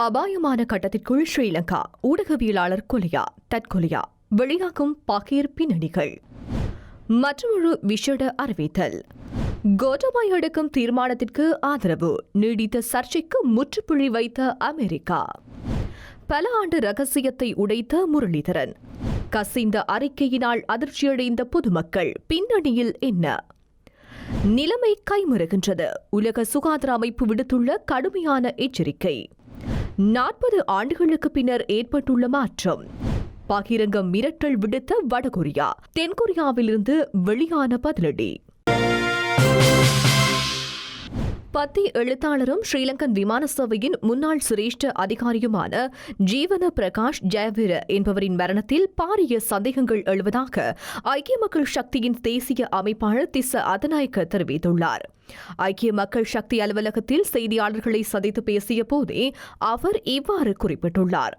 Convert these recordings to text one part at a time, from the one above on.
அபாயமான கட்டத்திற்குள் ஸ்ரீலங்கா, ஊடகவியலாளர் கொலையா தற்கொலையா, வெளியாகும் பகீர் பின்னணிகள். மற்றொரு விஷேட அறிவித்தல். கோட்டாபாய எடுக்கும் தீர்மானத்திற்கு ஆதரவு, நீடித்த சர்ச்சைக்கு முற்றுப்புள்ளி வைத்த அமெரிக்கா. பல ஆண்டு ரகசியத்தை உடைத்த முரளிதரன். கசிந்த அறிக்கையினால் அதிர்ச்சியடைந்த பொதுமக்கள், பின்னணியில் என்ன? நிலைமை கைமறுகின்றது. உலக சுகாதார அமைப்பு விடுத்துள்ள கடுமையான எச்சரிக்கை. 40 ஆண்டுகளுக்கு பின்னர் ஏற்பட்டுள்ள மாற்றம். பகிரங்க மிரட்டல் விடுத்த வடகொரியா, தென்கொரியாவிலிருந்து வெளியான பதிலடி. பத்தி எழுத்தாளரும் ஸ்ரீலங்கன் விமான சேவையின் முன்னாள் சிரேஷ்ட அதிகாரியுமான ஜீவன பிரகாஷ் ஜெயவீர என்பவரின் மரணத்தில் பாரிய சந்தேகங்கள் எழுவதாக ஐக்கிய மக்கள் சக்தியின் தேசிய அமைப்பாளர் திஸ்ஸ அதநாயக்க தெரிவித்துள்ளார். ஐக்கிய மக்கள் சக்தி அலுவலகத்தில் செய்தியாளர்களை சந்தித்து பேசிய போதே அவர் இவ்வாறு குறிப்பிட்டுள்ளார்.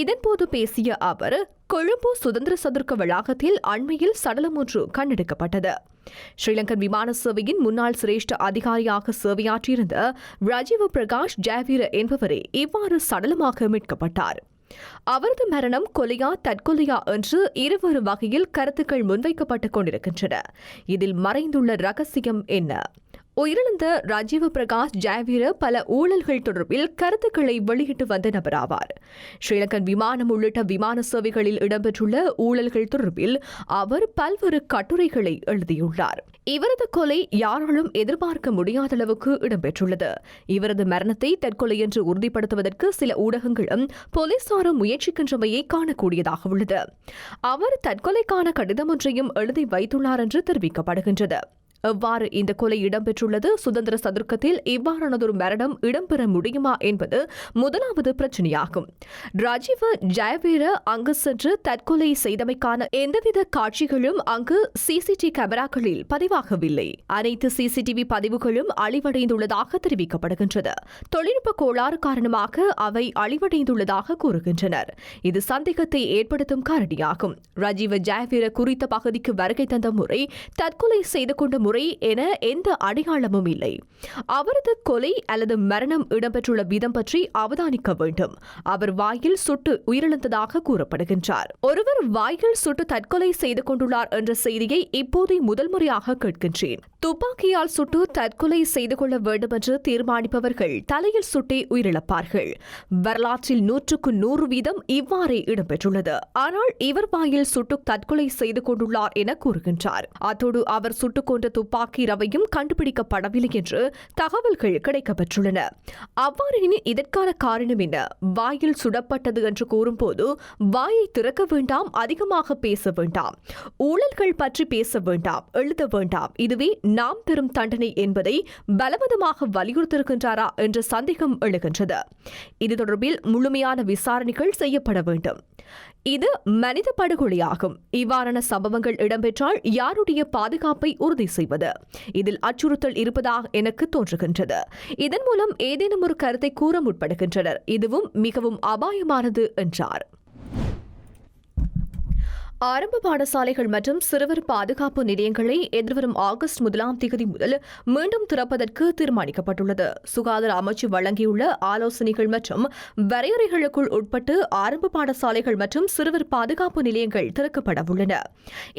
இதன்போது பேசிய அவர், கொழும்பு சுதந்திர சதுர்க்க வளாகத்தில் அண்மையில் சடலம் ஒன்று கண்டெடுக்கப்பட்டது. ஸ்ரீலங்கன் விமான சேவையின் முன்னாள் சிரேஷ்ட அதிகாரியாக சேவையாற்றியிருந்த ராஜீவ பிரகாஷ் ஜெயவீர என்பவரே இவ்வாறு சடலமாக மீட்கப்பட்டார். அவரது மரணம் கொலையா தற்கொலையா என்று இருவரு வகையில் கருத்துக்கள் முன்வைக்கப்பட்டுக் கொண்டிருக்கின்றன. இதில் மறைந்துள்ள ரகசியம் என்ன? உயிரிழந்த ராஜீவ பிரகாஷ் ஜெயவீர பல ஊழல்கள் தொடர்பில் கருத்துக்களை வெளியிட்டு வந்த நபராவார். ஸ்ரீலங்கன் விமானம் உள்ளிட்ட விமான சேவைகளில் இடம்பெற்றுள்ள ஊழல்கள் தொடர்பில் அவர் பல்வேறு கட்டுரைகளை எழுதியுள்ளார். இவரது கொலை யாராலும் எதிர்பார்க்க முடியாத அளவுக்கு இடம்பெற்றுள்ளது. இவரது மரணத்தை தற்கொலை என்று உறுதிப்படுத்துவதற்கு சில ஊடகங்களும் போலீசாரும் முயற்சிக்கின்றமையை காணக்கூடியதாக உள்ளது. அவர் தற்கொலைக்கான கடிதம் ஒன்றையும் எழுதி வைத்துள்ளார் என்று தெரிவிக்கப்படுகின்றது. எவ்வாறு இந்த கொலை இடம்பெற்றுள்ளது? சுதந்திர சதுர்க்கத்தில் இவ்வாறானதொரு மரணம் இடம்பெற முடியுமா என்பது முதலாவது பிரச்சனையாகும். ராஜீவ ஜெயவீர அங்கு சென்று தற்கொலை செய்தமைக்கான எந்தவித காட்சிகளும் அங்கு சிசிடிவி கேமராக்களில் பதிவாகவில்லை. அனைத்து சிசிடிவி பதிவுகளும் அழிவடைந்துள்ளதாக தெரிவிக்கப்படுகின்றது. தொழில்நுட்ப கோளாறு காரணமாக அவை அழிவடைந்துள்ளதாக கூறுகின்றனர். இது சந்தேகத்தை ஏற்படுத்தும் காரணியாகும். ராஜீவ ஜெயவீர குறித்த பகுதிக்கு வருகை தந்த முறை, தற்கொலை செய்து கொண்ட முறை என எந்த அடையாளமும் இல்லை. அவரது கொலை அல்லது மரணம் இடம்பெற்றுள்ள விதம் பற்றி அவதானிக்க வேண்டும். அவர் வாயில் சுட்டு உயிரிழந்ததாக கூறப்படுகின்றார். ஒருவர் வாயில் சுட்டு தற்கொலை செய்து கொண்டுள்ளார் என்ற செய்தியை இப்போது முதல் முறையாக கேட்கின்றேன். துப்பாக்கியால் சுட்டு தற்கொலை செய்து கொள்ள வேண்டும் என்று தீர்மானிப்பவர்கள் தலையில் சுட்டே உயிரிழப்பார்கள். வரலாற்றில் 100% இவ்வாறே இடம்பெற்றுள்ளது. ஆனால் இவர் வாயில் சுட்டு தற்கொலை செய்து கொண்டுள்ளார் என கூறுகின்றார். அத்தோடு அவர் சுட்டுக் கொண்ட துப்பாக்கி ரவையும் கண்டுபிடிக்கப்படவில்லை என்று தகவல்கள் கிடைக்கப்பெற்றுள்ளன. அவ்வாறு இதற்கான காரணம் என்ன? வாயில் சுடப்பட்டது என்று கூறும்போது வாயை திறக்க வேண்டாம், அதிகமாக பேச வேண்டாம், ஊழல்கள் பற்றி பேச வேண்டாம், எழுத வேண்டாம், இதுவே நாம் பெறும் தண்டனை என்பதை பலவந்தமாக வலியுறுத்தியிருக்கின்றாரா என்ற சந்தேகம் எழுகின்றது. இது தொடர்பில் முழுமையான விசாரணைகள் செய்யப்பட வேண்டும். இது மனித படுகொலையாகும். இவ்வாறான சம்பவங்கள் இடம்பெற்றால் யாருடைய பாதுகாப்பை உறுதி செய்வது? இதில் அச்சுறுத்தல் இருப்பதாக எனக்கு தோன்றுகின்றது. இதன் மூலம் ஏதேனும் ஒரு கருத்தை கூற முற்படுகின்றனர். இதுவும் மிகவும் அபாயமானது என்றார். ஆரம்ப பாடசாலைகள் மற்றும் சிறுவர் பாதுகாப்பு நிலையங்களை எதிர்வரும் ஆகஸ்ட் 1 முதல் மீண்டும் திறப்பதற்கு தீர்மானிக்கப்பட்டுள்ளது. சுகாதார அமைச்சு வழங்கியுள்ள ஆலோசனைகள் மற்றும் வரையறைகளுக்குள் உட்பட்டு ஆரம்ப பாடசாலைகள் மற்றும் சிறுவர் பாதுகாப்பு நிலையங்கள் திறக்கப்பட உள்ளன.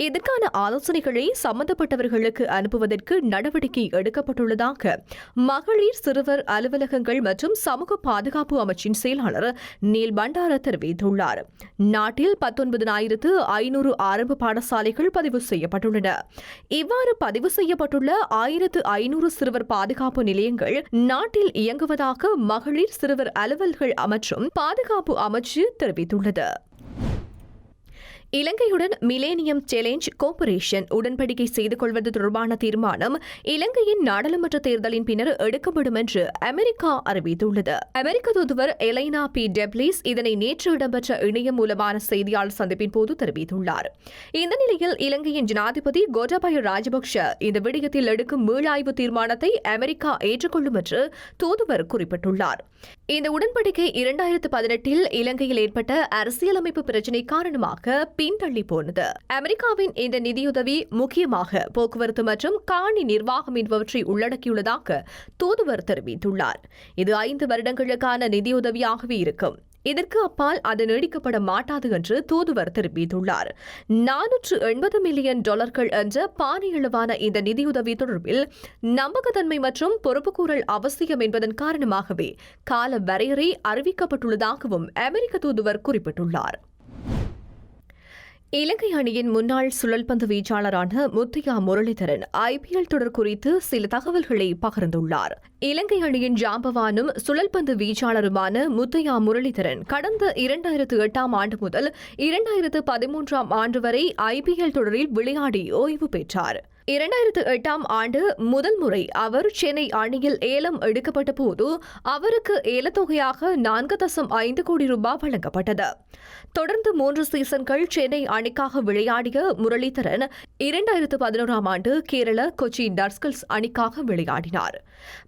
இதற்கான ஆலோசனைகளை சம்பந்தப்பட்டவர்களுக்கு அனுப்புவதற்கு நடவடிக்கை எடுக்கப்பட்டுள்ளதாக மகளிர் சிறுவர் அலுவலகங்கள் மற்றும் சமூக பாதுகாப்பு அமைச்சின் செயலாளர் நீல் பண்டார தெரிவித்துள்ளார். நாட்டில் 19,500 ஆரம்ப பாடசாலைகள் பதிவு செய்யப்பட்டுள்ளன. இவ்வாறு பதிவு செய்யப்பட்டுள்ள 1,500 சிறுவர் பாதுகாப்பு நிலையங்கள் நாட்டில் இயங்குவதாக மகளிர் சிறுவர் அலுவல்கள் மற்றும் பாதுகாப்பு அமைச்சு தெரிவித்துள்ளது. இலங்கையுடன் மிலேனியம் சேலஞ்ச் கோஆபரேஷன் உடன்படிக்கை செய்து கொள்வது தொடர்பான தீர்மானம் இலங்கையின் நாடாளுமன்ற தேர்தலின் பின்னர் எடுக்கப்படும் என்று அமெரிக்கா அறிவித்துள்ளது. அமெரிக்க தூதுவர் எலைனா பி டெப்லிஸ் இதனை நேற்று இடம்பெற்ற இணையம் மூலமான செய்தியாளர் சந்திப்பின் போது தெரிவித்துள்ளார். இந்த நிலையில் இலங்கையின் ஜனாதிபதி கோட்டாபய ராஜபக்ஷ இந்த விடயத்தில் எடுக்கும் மீளாய்வு தீர்மானத்தை அமெரிக்கா ஏற்றுக்கொள்ளும் என்று தூதுவர் குறிப்பிட்டுள்ளார். இந்த உடன்படிக்கை 2018 இலங்கையில் ஏற்பட்ட அரசியலமைப்பு பிரச்சினை காரணமாக பின்தள்ளி போனது. அமெரிக்காவின் இந்த நிதியுதவி முக்கியமாக போக்குவரத்து மற்றும் காணி நிர்வாகம் என்பவற்றை உள்ளடக்கியுள்ளதாக தூதுவர் தெரிவித்துள்ளார். இது 5 வருடங்களுக்கான நிதியுதவியாகவே இருக்கும். இதற்கு அப்பால் அது நீடிக்கப்பட மாட்டாது என்று தூதுவர் தெரிவித்துள்ளார். $480 மில்லியன் என்ற பாரியளவான இந்த நிதியுதவி தொடர்பில் நம்பகத்தன்மை மற்றும் பொறுப்புக்கூறல் அவசியம் என்பதன் காரணமாகவே கால வரையறை அறிவிக்கப்பட்டுள்ளதாகவும் அமெரிக்க தூதுவர் குறிப்பிட்டுள்ளார். இலங்கை அணியின் முன்னாள் சுழல்பந்து வீச்சாளரான முத்தையா முரளிதரன் IPL தொடர் குறித்து சில தகவல்களை பகிர்ந்துள்ளார். இலங்கை அணியின் ஜாம்பவானும் சுழல்பந்து வீச்சாளருமான முத்தையா முரளிதரன் கடந்த 2008 ஆண்டு முதல் 2013 ஆண்டு வரை IPL தொடரில் விளையாடி ஓய்வு பெற்றார். 2008 ஆண்டு முதல் முறை அவர் சென்னை அணியில் ஏலம் எடுக்கப்பட்ட போது அவருக்கு ஏலத்தொகையாக 4.5 கோடி ரூபாய் வழங்கப்பட்டது. தொடர்ந்து 3 சீசன்கள் சென்னை அணிக்காக விளையாடிய முரளிதரன் 2011 ஆண்டு கேரள கொச்சி டர்ஸ்கல்ஸ் அணிக்காக விளையாடினார்.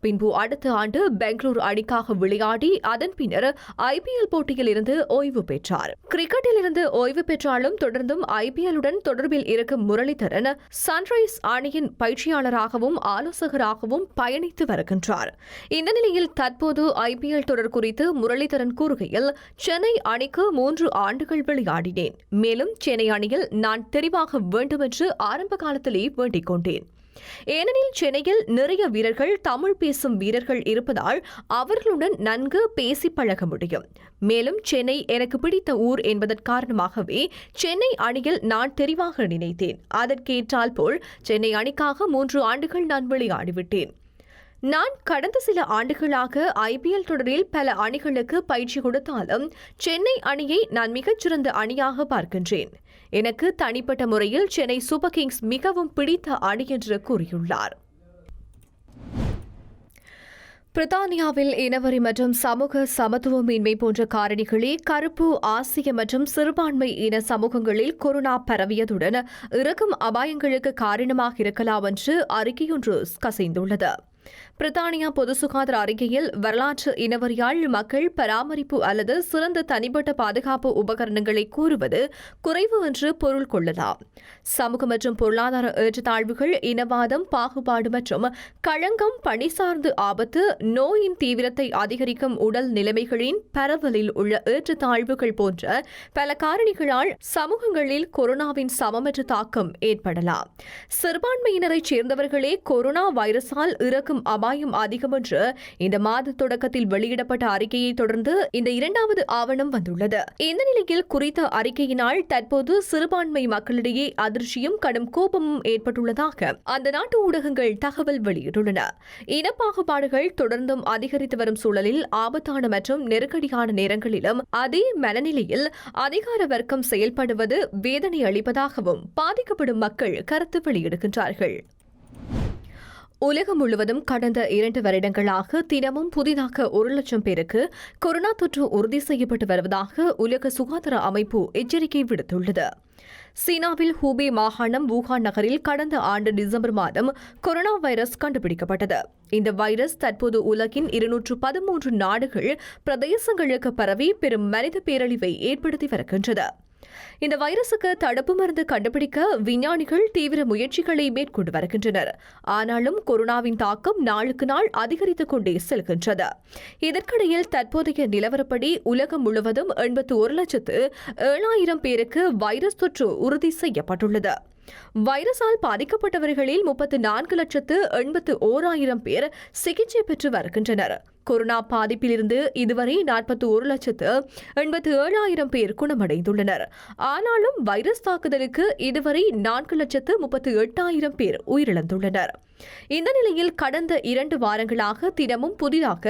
பின்பு அடுத்த ஆண்டு பெங்களூரு அணிக்காக விளையாடி அதன் பின்னர் IPL போட்டியில் இருந்து ஓய்வு பெற்றார். கிரிக்கெட்டில் இருந்து ஓய்வு பெற்றாலும் தொடர்ந்தும் IPL-உடன் தொடர்பில் இருக்கும் முரளிதரன் சன்ரைஸ் அணியின் பயிற்சியாளராகவும் ஆலோசகராகவும் பயணித்து வருகின்றார். இந்த நிலையில் தற்போது IPL தொடர் குறித்து முரளிதரன் கூறுகையில், சென்னை அணிக்கு 3 ஆண்டுகள் விளையாடினேன். மேலும் சென்னை அணியில் நான் தெரிவாக வேண்டும் என்று ஆரம்ப காலத்திலே வேண்டிக் கொண்டேன். ஏனெனில் சென்னையில் நிறைய வீரர்கள் தமிழ் பேசும் வீரர்கள் இருப்பதால் அவர்களுடன் நன்கு பேசி பழக முடியும். மேலும் சென்னை எனக்கு பிடித்த ஊர் என்பதன் காரணமாகவே சென்னை அணியில் நான் தெரிவாக நினைத்தேன். அதற்கேற்றால் போல் சென்னை அணிக்காக 3 ஆண்டுகள் நான் விளையாடிவிட்டேன். நான் கடந்த சில ஆண்டுகளாக IPL தொடரில் பல அணிகளுக்கு பயிற்சி கொடுத்தாலும் சென்னை அணியை நான் மிகச்சிறந்த அணியாக பார்க்கின்றேன். எனக்கு தனிப்பட்ட முறையில் சென்னை சூப்பர் கிங்ஸ் மிகவும் பிடித்த அணி என்று கூறியுள்ளார். பிரித்தானியாவில் இனவரி மற்றும் சமூக சமத்துவமின்மை போன்ற காரணிகளே கருப்பு, ஆசிய மற்றும் சிறுபான்மை இன சமூகங்களில் கொரோனா பரவியதுடன் இறக்கும் அபாயங்களுக்கு காரணமாக இருக்கலாம் என்று அறிக்கையொன்று கசிந்துள்ளது. பிரித்தானியா பொது சுகாதார அறிக்கையில் வரலாற்று இனவரியால் மக்கள் பராமரிப்பு அல்லது சிறந்த தனிப்பட்ட பாதுகாப்பு உபகரணங்களை கூறுவது குறைவு என்று பொருள் கொள்ளலாம். சமூக மற்றும் பொருளாதார ஏற்றத்தாழ்வுகள், இனவாதம், பாகுபாடு மற்றும் களங்கம், பணி சார்ந்து ஆபத்து, நோயின் தீவிரத்தை அதிகரிக்கும் உடல் நிலைமைகளின் பரவலில் உள்ள ஏற்றத்தாழ்வுகள் போன்ற பல காரணிகளால் சமூகங்களில் கொரோனாவின் சமமற்ற தாக்கம் ஏற்படலாம். சிறுபான்மையினரைச் சேர்ந்தவர்களே கொரோனா வைரஸால் இறக்கும் அபாயம் அதிகம் என்று இந்த மாத தொடக்கத்தில் வெளியிடப்பட்ட அறிக்கையை தொடர்ந்து இந்த 2வது ஆவணம் வந்துள்ளது. இந்த நிலையில் குறித்த அறிக்கையினால் தற்போது சிறுபான்மை மக்களிடையே அதிர்ச்சியும் கடும் கோபமும் ஏற்பட்டுள்ளதாக அந்த நாட்டு ஊடகங்கள் தகவல் வெளியிட்டுள்ளன. இனப்பாகுபாடுகள் தொடர்ந்தும் அதிகரித்து வரும் சூழலில் ஆபத்தான மற்றும் நெருக்கடியான நேரங்களிலும் அதே மனநிலையில் அதிகார வர்க்கம் செயல்படுவது வேதனை அளிப்பதாகவும் பாதிக்கப்படும் மக்கள் கருத்து வெளியிடுகின்றார்கள். உலகம் முழுவதும் கடந்த 2 வருடங்களாக தினமும் புதிதாக 1 லட்சம் பேருக்கு கொரோனா தொற்று உறுதி செய்யப்பட்டு வருவதாக உலக சுகாதார அமைப்பு எச்சரிக்கை விடுத்துள்ளது. சீனாவில் ஹூபே மாகாணம் வூஹான் நகரில் கடந்த ஆண்டு டிசம்பர் மாதம் கொரோனா வைரஸ் கண்டுபிடிக்கப்பட்டது. இந்த வைரஸ் தற்போது உலகின் 213 நாடுகள் பிரதேசங்களுக்கு பரவி பெரும் மனித பேரழிவை ஏற்படுத்தி வருகின்றது. இந்த வைரசுக்கு தடுப்பு மருந்து கண்டுபிடிக்க விஞ்ஞானிகள் தீவிர முயற்சிகளை மேற்கொண்டு வருகின்றனர். ஆனாலும் கொரோனாவின் தாக்கம் நாளுக்கு நாள் அதிகரித்துக் கொண்டே செல்கின்றது. இதற்கிடையில் தற்போதைய நிலவரப்படி உலகம் முழுவதும் 81,07,000 பேருக்கு வைரஸ் தொற்று உறுதி செய்யப்பட்டுள்ளது. வைரஸால் பாதிக்கப்பட்டவர்களில் 34,81,000 பேர் சிகிச்சை பெற்று வருகின்றனர். கொரோனா பாதிப்பிலிருந்து இதுவரை 41,87,000 பேர் குணமடைந்துள்ளனர். ஆனாலும் வைரஸ் தாக்குதலுக்கு இதுவரை 4,38,000 பேர் உயிரிழந்துள்ளனர். இந்த நிலையில் கடந்த 2 வாரங்களாக தினமும் புதிதாக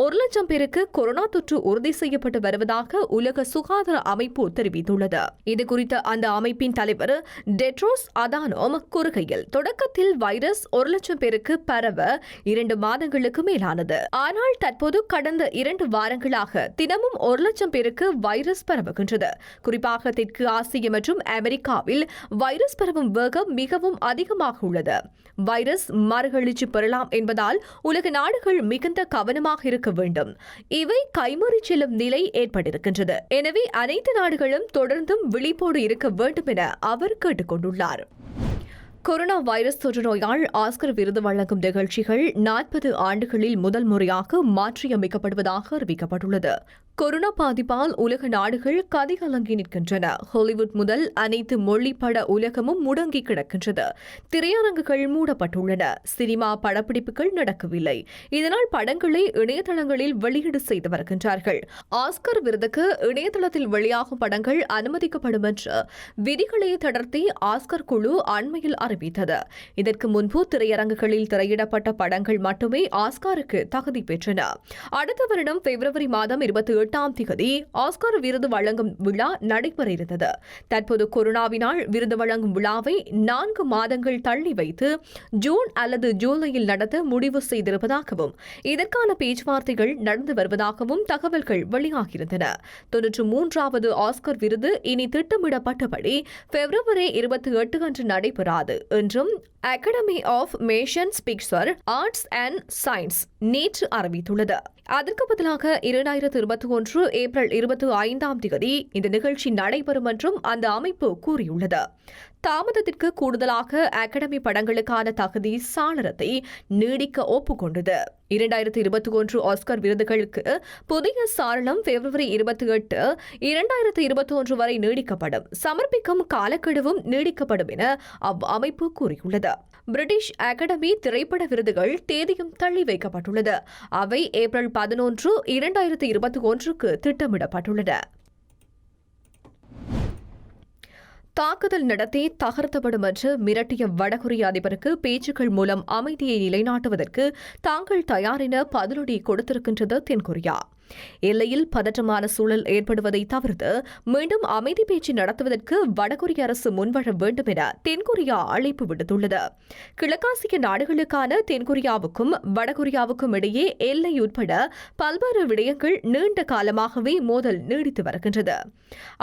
1 லட்சம் பேருக்கு கொரோனா தொற்று உறுதி செய்யப்பட்டு வருவதாக உலக சுகாதார அமைப்பு தெரிவித்துள்ளது. இதுகுறித்த அந்த அமைப்பின் தலைவர் டெட்ரோஸ் அதானோம் கூறுகையில், தொடக்கத்தில் வைரஸ் 1 லட்சம் பேருக்கு பரவ 2 மாதங்களுக்கு மேலானது. ஆனால் தற்போது கடந்த 2 வாரங்களாக தினமும் 1 லட்சம் பேருக்கு வைரஸ் பரவுகின்றது. குறிப்பாக தெற்கு ஆசிய மற்றும் அமெரிக்காவில் வைரஸ் பரவும் வேகம் மிகவும் அதிகமாக உள்ளது. வைரஸ் மறுகழிச்சு பெறலாம் என்பதால் உலக நாடுகள் மிகுந்த கவனமாக இருக்க வேண்டும். இவை கைமறி செல்லும் நிலை ஏற்பட்டிருக்கின்றது. எனவே அனைத்து நாடுகளும் தொடர்ந்தும் விழிப்போடு இருக்க வேண்டும் என அவர் கேட்டுக் கொண்டுள்ளார். கொரோனா வைரஸ் தொற்று நோயால் ஆஸ்கர் விருது வழங்கும் நிகழ்ச்சிகள் 40 ஆண்டுகளில் முதல் முறையாக மாற்றியமைக்கப்படுவதாக அறிவிக்கப்பட்டுள்ளது. கொரோனா பாதிப்பால் உலக நாடுகள் கதிகலங்கி நிற்கின்றன. ஹாலிவுட் முதல் அனைத்து மொழிப்பட உலகமும் முடங்கி கிடக்கின்றது. திரையரங்குகள் மூடப்பட்டுள்ளன. சினிமா படப்பிடிப்புகள் நடக்கவில்லை. இதனால் படங்களை இணையதளங்களில் வெளியீடு செய்து வருகின்றார்கள். ஆஸ்கர் விருதுக்கு இணையதளத்தில் வெளியாகும் படங்கள் அனுமதிக்கப்படும் என்று விதிகளை தளர்த்தி ஆஸ்கர் குழு அண்மையில் அறிவித்தது. இதற்கு முன்பு திரையரங்குகளில் திரையிடப்பட்ட படங்கள் மட்டுமே ஆஸ்காருக்கு தகுதி பெற்றன. அடுத்த வருடம் பிப்ரவரி மாதம் 28ஆம் தேதி ஆஸ்கார் விருது வழங்கும் விழா நடைபெற இருந்தது. தற்போது கொரோனாவினால் விருது வழங்கும் விழாவை 4 மாதங்கள் தள்ளி வைத்து ஜூன் அல்லது ஜூலையில் நடத்த முடிவு செய்திருப்பதாகவும் இதற்கான பேச்சுவார்த்தைகள் நடந்து வருவதாகவும் தகவல்கள் வெளியாகியிருந்தன. 93வது ஆஸ்கர் விருது இனி திட்டமிடப்பட்டபடி பிப்ரவரி 28 அன்று நடைபெறாது என்றும் Academy of Motion Picture Arts and Science நேற்று அறிவித்துள்ளது. அதற்கு பதிலாக 2021 ஏப்ரல் 25ஆம் தேதி இந்த நிகழ்ச்சி நடைபெறும் என்றும் அந்த அமைப்பு கூறியுள்ளது. தாமதத்திற்கு கூடுதலாக அகாடமி படங்களுக்கான தகுதி சாளரத்தை நீடிக்க ஒப்புக்கொண்டது. 2021 ஆஸ்கர் விருதுகளுக்கு புதிய சாளரம் பிப்ரவரி 28, 2021 வரை நீடிக்கப்படும். சமர்ப்பிக்கும் காலக்கெடுவும் நீடிக்கப்படும் என அவ்வமைப்பு கூறியுள்ளது. பிரிட்டிஷ் அகாடமி திரைப்பட விருதுகள் தேதியும் தள்ளி வைக்கப்பட்டுள்ளது. அவை ஏப்ரல் 11, 2021க்கு திட்டமிடப்பட்டுள்ளன. தாக்குதல் நடத்தி தகர்த்தப்படும் என்று மிரட்டிய வடகொரிய அதிபருக்கு பேச்சுக்கள் மூலம் அமைதியை நிலைநாட்டுவதற்கு தாங்கள் தயார் என பதிலடி கொடுத்திருக்கின்றது தென்கொரியா. எல்லையில் பதற்றமான சூழல் ஏற்படுவதை தவிர்த்து மீண்டும் அமைதி பேச்சு நடத்துவதற்கு வடகொரிய அரசு முன்வர வேண்டும் என தென்கொரியா அழைப்பு விடுத்துள்ளது. கிழக்காசிய நாடுகளுக்கான தென்கொரியாவுக்கும் வடகொரியாவுக்கும் இடையே எல்லை உட்பட பல்வேறு விடயங்கள் நீண்ட காலமாகவே மோதல் நீடித்து வருகின்றது.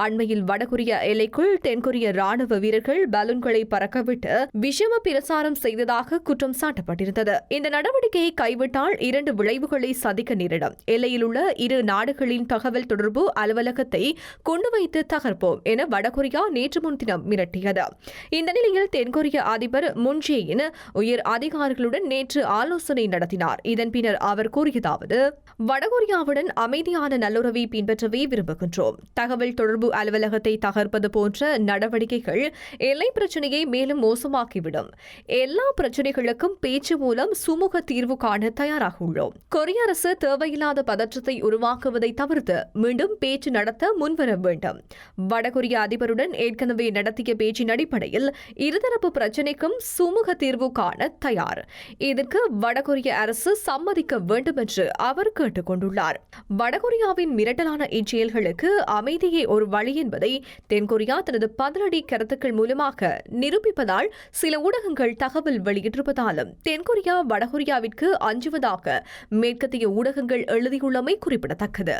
அண்மையில் வடகொரிய எல்லைக்குள் தென்கொரிய ராணுவ வீரர்கள் பலூன்களை பறக்கவிட்டு விஷம பிரசாரம் செய்ததாக குற்றம் சாட்டப்பட்டிருந்தது. இந்த நடவடிக்கையை கைவிட்டால் 2 விளைவுகளை சந்திக்க நேரிடும். எல்லையில் உள்ள இரு நாடுகளின் தகவல் தொடர்பு அலுவலகத்தை கொண்டு வைத்து தகர்ப்போம் என வடகொரியா நேற்று முன்தினம் மிரட்டியது. இந்த நிலையில் தென்கொரிய அதிபர் மூன் ஜே-இன் உயர் அதிகாரிகளுடன் நேற்று ஆலோசனை நடத்தினார். இதன் பின்னர் அவர் கூறியதாவது: வடகொரியாவுடன் அமைதியான நல்லுறவை பின்பற்றவே விரும்புகின்றோம். தகவல் தொடர்பு அலுவலகத்தை தகர்ப்பது போன்ற நடவடிக்கைகள் எல்லை பிரச்சினையை மேலும் மோசமாக்கிவிடும். எல்லா பிரச்சினைகளுக்கும் பேச்சு மூலம் சுமூக தீர்வு காண தயாராக உள்ளோம். கொரிய அரசு தேவையில்லாத பதற்றத்தை உருவாக்குவதை தவிர்த்து மீண்டும் பேச்சு நடத்த முன்வர வேண்டும். வடகொரிய அதிபருடன் ஏற்கனவே நடத்திய பேச்சின் அடிப்படையில் இருதரப்பு பிரச்சினைக்கும் சுமூக தீர்வு காண தயார். இதற்கு வடகொரிய அரசு சம்மதிக்க வேண்டும் என்று அவர் கேட்டுக் கொண்டுள்ளார். வடகொரியாவின் மிரட்டலான இச்செயல்களுக்கு அமைதியே ஒரு வழி என்பதை தென்கொரியா தனது பதிலடி கருத்துக்கள் மூலமாக நிரூபிப்பதால் சில ஊடகங்கள் தகவல் வெளியிட்டிருப்பதாலும் தென்கொரியா வடகொரியாவிற்கு அஞ்சுவதாக மேற்கத்திய ஊடகங்கள் எழுதியுள்ளமை குறிப்பிடத்தக்கது.